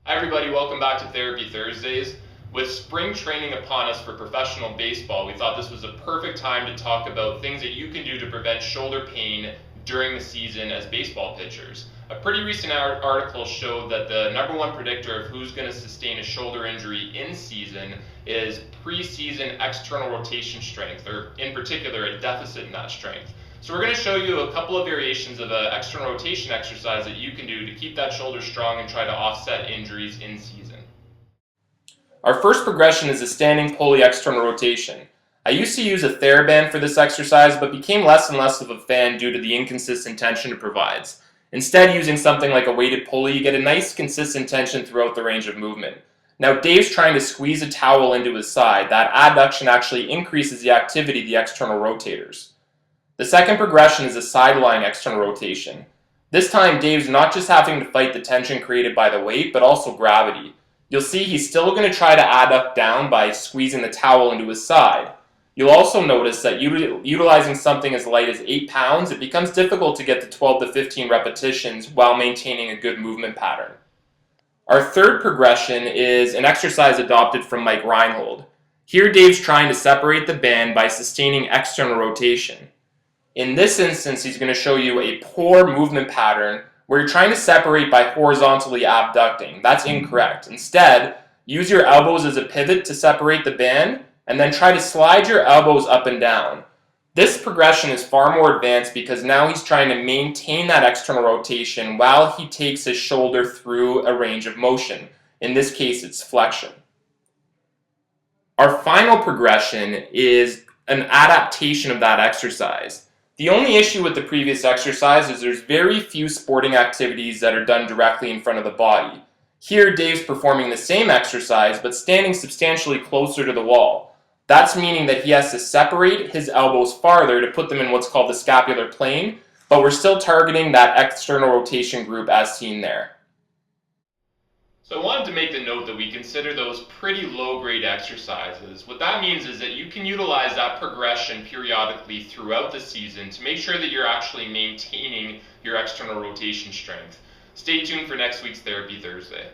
Hi everybody, welcome back to Therapy Thursdays. With spring training upon us for professional baseball, we thought this was a perfect time to talk about things that you can do to prevent shoulder pain during the season as baseball pitchers. A pretty recent article showed that the number one predictor of who's going to sustain a shoulder injury in season is preseason external rotation strength, or in particular a deficit in that strength. So we're going to show you a couple of variations of an external rotation exercise that you can do to keep that shoulder strong and try to offset injuries in season. Our first progression is a standing pulley external rotation. I used to use a TheraBand for this exercise, but became less and less of a fan due to the inconsistent tension it provides. Instead, using something like a weighted pulley, you get a nice consistent tension throughout the range of movement. Now, Dave's trying to squeeze a towel into his side. That adduction actually increases the activity of the external rotators. The second progression is a sideline external rotation. This time, Dave's not just having to fight the tension created by the weight, but also gravity. You'll see he's still going to try to adduct down by squeezing the towel into his side. You'll also notice that utilizing something as light as 8 pounds, it becomes difficult to get to 12 to 15 repetitions while maintaining a good movement pattern. Our third progression is an exercise adopted from Mike Reinhold. Here, Dave's trying to separate the band by sustaining external rotation. In this instance, he's going to show you a poor movement pattern where you're trying to separate by horizontally abducting. That's incorrect. Instead, use your elbows as a pivot to separate the band, and then try to slide your elbows up and down. This progression is far more advanced because now he's trying to maintain that external rotation while he takes his shoulder through a range of motion. In this case, it's flexion. Our final progression is an adaptation of that exercise. The only issue with the previous exercise is there's very few sporting activities that are done directly in front of the body. Here, Dave's performing the same exercise, but standing substantially closer to the wall. That's meaning that he has to separate his elbows farther to put them in what's called the scapular plane, but we're still targeting that external rotation group as seen there. So I wanted to make the note that we consider those pretty low-grade exercises. What that means is that you can utilize that progression periodically throughout the season to make sure that you're actually maintaining your external rotation strength. Stay tuned for next week's Therapy Thursday.